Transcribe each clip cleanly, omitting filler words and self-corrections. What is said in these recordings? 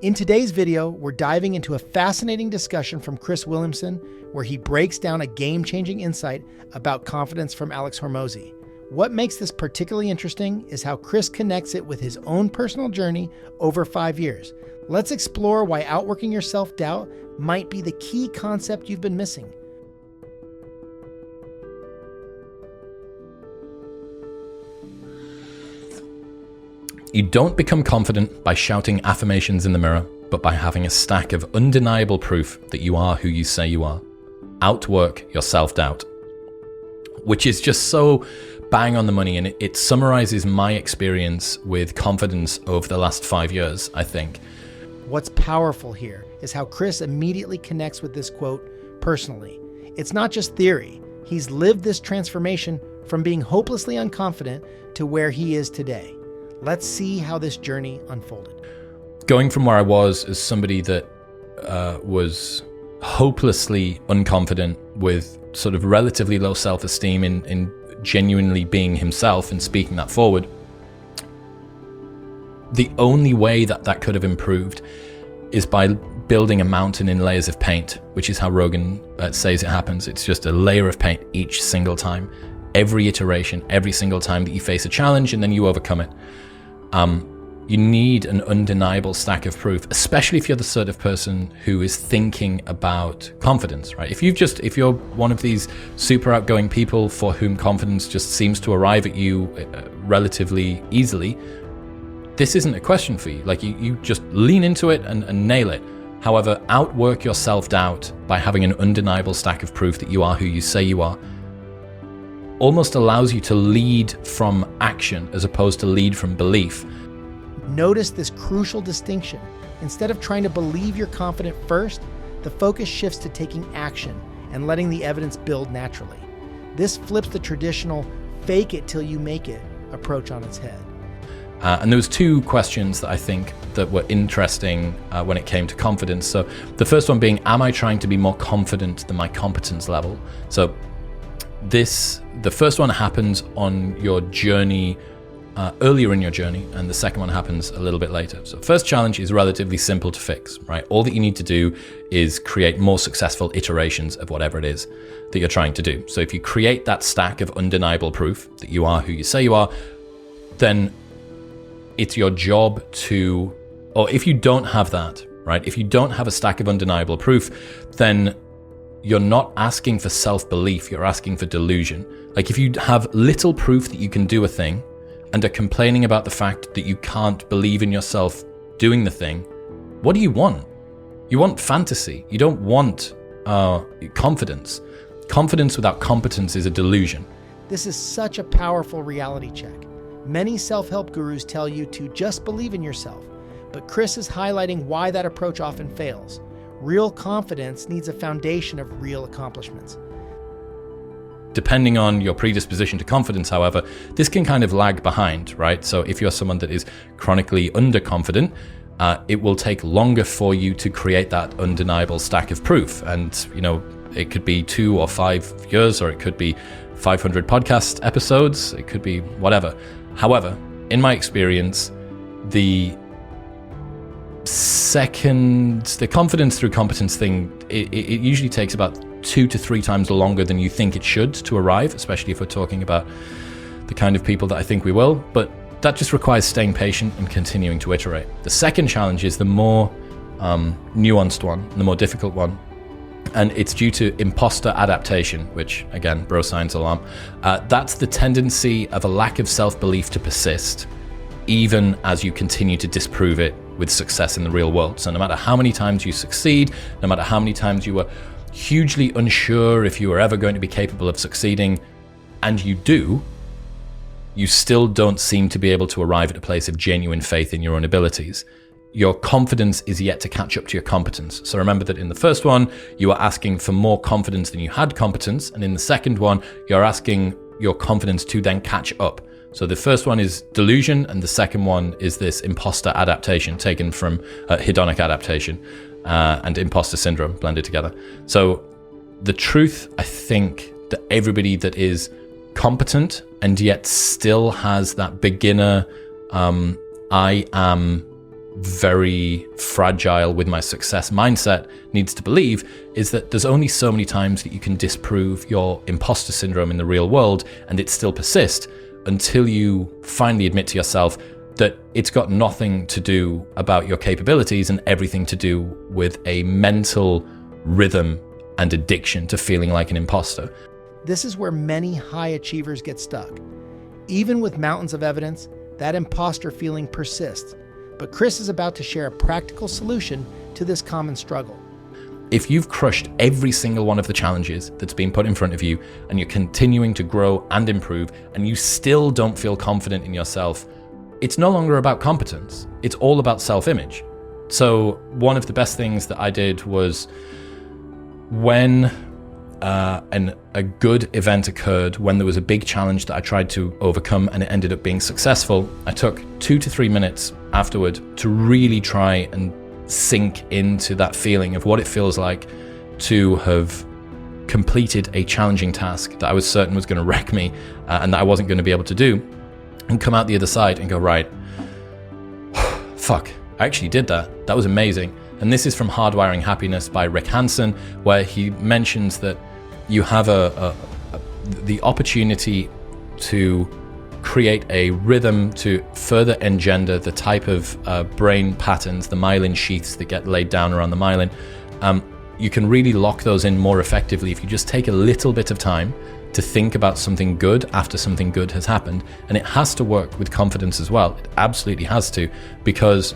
In today's video, we're diving into a fascinating discussion from Chris Williamson, where he breaks down a game-changing insight about confidence from Alex Hormozi. What makes this particularly interesting is how Chris connects it with his own personal journey over 5 years. Let's explore why outworking your self-doubt might be the key concept you've been missing. You don't become confident by shouting affirmations in the mirror, but by having a stack of undeniable proof that you are who you say you are. Outwork your self-doubt. Which is just so bang on the money, and it summarizes my experience with confidence over the last 5 years, I think. What's powerful here is how Chris immediately connects with this quote personally. It's not just theory. He's lived this transformation from being hopelessly unconfident to where he is today. Let's see how this journey unfolded. Going from where I was as somebody that was hopelessly unconfident with sort of relatively low self-esteem in genuinely being himself and speaking that forward, the only way that could have improved is by building a mountain in layers of paint, which is how Rogan says it happens. It's just a layer of paint each single time, every iteration, every single time that you face a challenge, and then you overcome it. You need an undeniable stack of proof, especially if you're the sort of person who is thinking about confidence, right? If you're one of these super outgoing people for whom confidence just seems to arrive at you relatively easily, this isn't a question for you. Like you just lean into it and nail it. However, outwork your self-doubt by having an undeniable stack of proof that you are who you say you are almost allows you to lead from action as opposed to lead from belief. Notice this crucial distinction. Instead of trying to believe you're confident first, the focus shifts to taking action and letting the evidence build naturally. This flips the traditional fake it till you make it approach on its head. And there was two questions that I think that were interesting when it came to confidence. So the first one being, am I trying to be more confident than my competence level? So the first one happens on your journey, earlier in your journey, and the second one happens a little bit later. So first challenge is relatively simple to fix, right? All that you need to do is create more successful iterations of whatever it is that you're trying to do. So if you create that stack of undeniable proof that you are who you say you are, then it's your job to, or if you don't have that, right? If you don't have a stack of undeniable proof, then you're not asking for self-belief, you're asking for delusion. Like if you have little proof that you can do a thing and are complaining about the fact that you can't believe in yourself doing the thing, what do you want? You want fantasy. You don't want confidence. Confidence without competence is a delusion. This is such a powerful reality check. Many self-help gurus tell you to just believe in yourself, but Chris is highlighting why that approach often fails. Real confidence needs a foundation of real accomplishments. Depending on your predisposition to confidence, however, this can kind of lag behind, right? So if you're someone that is chronically underconfident, it will take longer for you to create that undeniable stack of proof. And, it could be 2 or 5 years, or it could be 500 podcast episodes, it could be whatever. However, in my experience, the confidence through competence thing, it usually takes about 2 to 3 times longer than you think it should to arrive, especially if we're talking about the kind of people that I think we will. But that just requires staying patient and continuing to iterate. The second challenge is the more nuanced one, the more difficult one. And it's due to imposter adaptation, which, again, bro science alarm. That's the tendency of a lack of self-belief to persist, even as you continue to disprove it with success in the real world. So no matter how many times you succeed, no matter how many times you were hugely unsure if you were ever going to be capable of succeeding, and you do, you still don't seem to be able to arrive at a place of genuine faith in your own abilities. Your confidence is yet to catch up to your competence. So remember that in the first one, you are asking for more confidence than you had competence. And in the second one, you're asking your confidence to then catch up. So the first one is delusion, and the second one is this imposter adaptation taken from hedonic adaptation and imposter syndrome blended together. So the truth, I think, that everybody that is competent and yet still has that beginner, I am very fragile with my success mindset needs to believe is that there's only so many times that you can disprove your imposter syndrome in the real world and it still persists until you finally admit to yourself that it's got nothing to do about your capabilities and everything to do with a mental rhythm and addiction to feeling like an imposter. This is where many high achievers get stuck. Even with mountains of evidence, that imposter feeling persists. But Chris is about to share a practical solution to this common struggle. If you've crushed every single one of the challenges that's been put in front of you and you're continuing to grow and improve and you still don't feel confident in yourself, it's no longer about competence. It's all about self-image. So one of the best things that I did was when a good event occurred, when there was a big challenge that I tried to overcome and it ended up being successful, I took 2 to 3 minutes afterward to really try and sink into that feeling of what it feels like to have completed a challenging task that I was certain was going to wreck me and that I wasn't going to be able to do, and come out the other side and go, right, fuck, I actually did that. That was amazing. And this is from Hardwiring Happiness by Rick Hansen, where he mentions that you have the opportunity to create a rhythm to further engender the type of brain patterns, the myelin sheaths that get laid down around the myelin. You can really lock those in more effectively if you just take a little bit of time to think about something good after something good has happened. And it has to work with confidence as well. It absolutely has to, because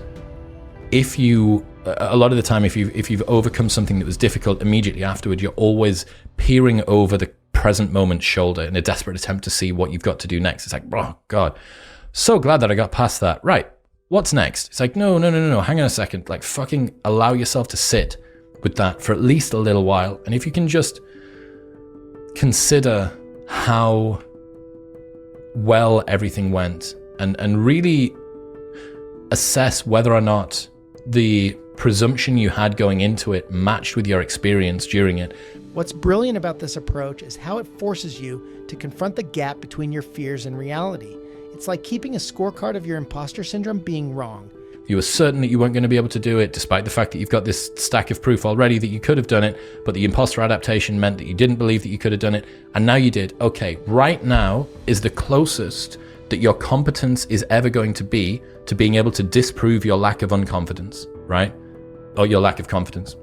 if you, a lot of the time, if you've overcome something that was difficult immediately afterward, you're always peering over the present moment's shoulder in a desperate attempt to see what you've got to do next. It's like, oh God, so glad that I got past that. Right, what's next? It's like, no, hang on a second. Like, fucking allow yourself to sit with that for at least a little while. And if you can just consider how well everything went and really assess whether or not the presumption you had going into it matched with your experience during it. What's brilliant about this approach is how it forces you to confront the gap between your fears and reality. It's like keeping a scorecard of your imposter syndrome being wrong. You were certain that you weren't going to be able to do it, despite the fact that you've got this stack of proof already that you could have done it, but the imposter adaptation meant that you didn't believe that you could have done it, and now you did. Okay, right now is the closest that your competence is ever going to be to being able to disprove your lack of unconfidence, right? Or your lack of confidence.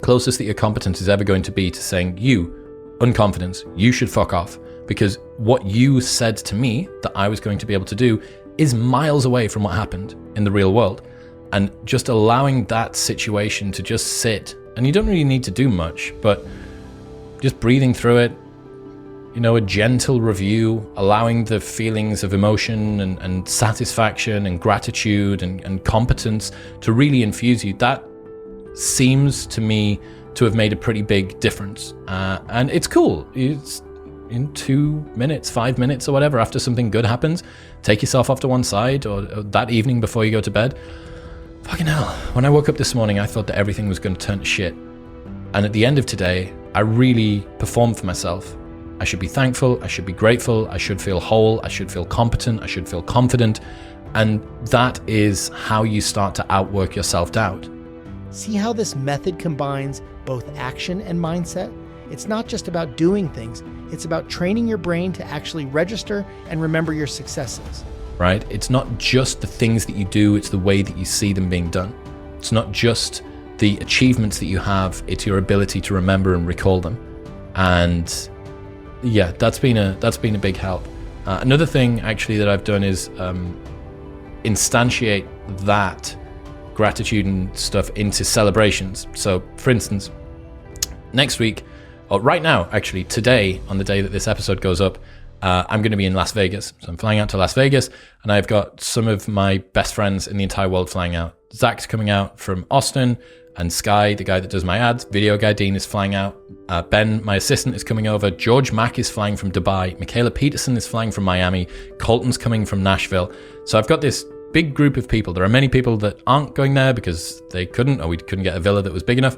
Closest that your competence is ever going to be to saying, you, unconfidence, you should fuck off. Because what you said to me that I was going to be able to do is miles away from what happened in the real world. And just allowing that situation to just sit, and you don't really need to do much, but just breathing through it, you know, a gentle review, allowing the feelings of emotion and satisfaction and gratitude and competence to really infuse you, that seems to me to have made a pretty big difference. And it's cool. It's in 2 minutes, 5 minutes or whatever, after something good happens, take yourself off to one side, or that evening before you go to bed. Fucking hell. When I woke up this morning, I thought that everything was going to turn to shit. And at the end of today, I really performed for myself. I should be thankful, I should be grateful, I should feel whole, I should feel competent, I should feel confident. And that is how you start to outwork your self-doubt. See how this method combines both action and mindset? It's not just about doing things, it's about training your brain to actually register and remember your successes. Right? It's not just the things that you do, it's the way that you see them being done. It's not just the achievements that you have, it's your ability to remember and recall them. And yeah, that's been a big help. Another thing actually that I've done is instantiate that gratitude and stuff into celebrations. So for instance, next week, or right now, actually, today, on the day that this episode goes up, I'm going to be in Las Vegas. So I'm flying out to Las Vegas, and I've got some of my best friends in the entire world flying out. Zach's coming out from Austin, and Sky, the guy that does my ads, video guy Dean, is flying out. Ben, my assistant, is coming over. George Mack is flying from Dubai. Michaela Peterson is flying from Miami. Colton's coming from Nashville. So I've got this big group of people. There are many people that aren't going there because they couldn't, or we couldn't get a villa that was big enough.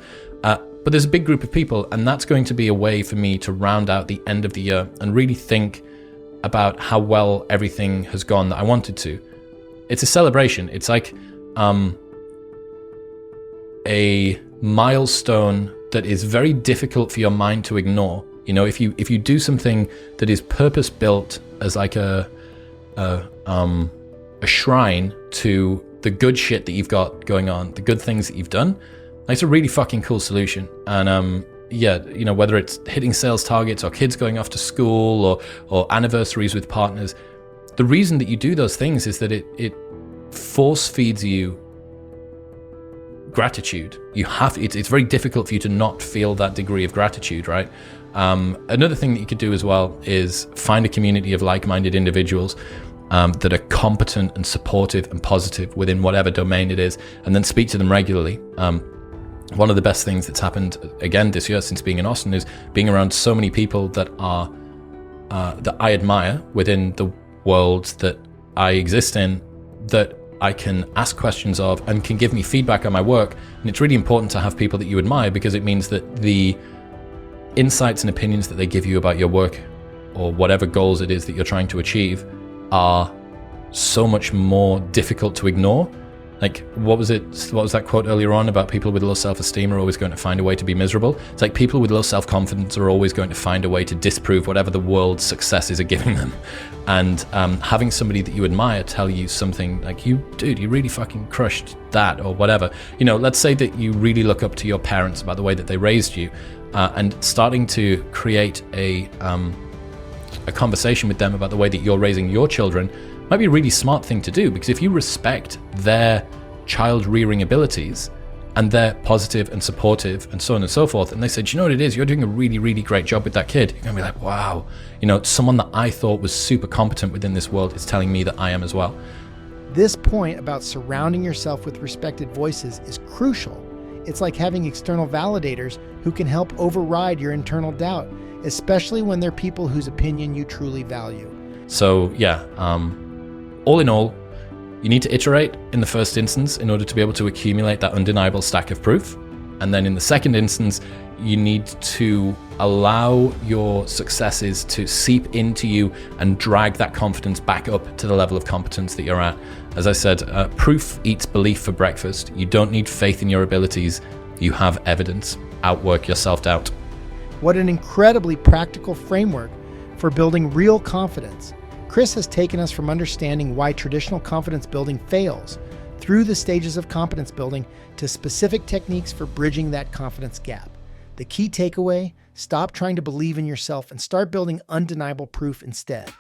But there's a big group of people, and that's going to be a way for me to round out the end of the year and really think about how well everything has gone that I wanted to. It's a celebration. It's like a milestone that is very difficult for your mind to ignore. You know, if you do something that is purpose built as like a shrine to the good shit that you've got going on, the good things that you've done, it's a really fucking cool solution. And yeah, you know, whether it's hitting sales targets or kids going off to school or anniversaries with partners, the reason that you do those things is that it force feeds you gratitude. It's very difficult for you to not feel that degree of gratitude, right? Another thing that you could do as well is find a community of like-minded individuals that are competent and supportive and positive within whatever domain it is, and then speak to them regularly. One of the best things that's happened again this year since being in Austin is being around so many people that are that I admire within the world that I exist in, that I can ask questions of and can give me feedback on my work. And it's really important to have people that you admire, because it means that the insights and opinions that they give you about your work or whatever goals it is that you're trying to achieve are so much more difficult to ignore. Like, what was that quote earlier on about people with low self-esteem are always going to find a way to be miserable? It's like people with low self-confidence are always going to find a way to disprove whatever the world's successes are giving them. And having somebody that you admire tell you something like, you really fucking crushed that, or whatever. You know, let's say that you really look up to your parents about the way that they raised you, and starting to create a conversation with them about the way that you're raising your children might be a really smart thing to do, because if you respect their child rearing abilities and they're positive and supportive and so on and so forth, and they said, you know what it is, you're doing a really, really great job with that kid, you're gonna be like, wow, you know, someone that I thought was super competent within this world is telling me that I am as well. This point about surrounding yourself with respected voices is crucial. It's like having external validators who can help override your internal doubt, especially when they're people whose opinion you truly value. So yeah, all in all, you need to iterate in the first instance in order to be able to accumulate that undeniable stack of proof. And then in the second instance, you need to allow your successes to seep into you and drag that confidence back up to the level of competence that you're at. As I said, proof eats belief for breakfast. You don't need faith in your abilities. You have evidence. Outwork your self-doubt. What an incredibly practical framework for building real confidence. Chris has taken us from understanding why traditional confidence building fails through the stages of competence building to specific techniques for bridging that confidence gap. The key takeaway: stop trying to believe in yourself and start building undeniable proof instead.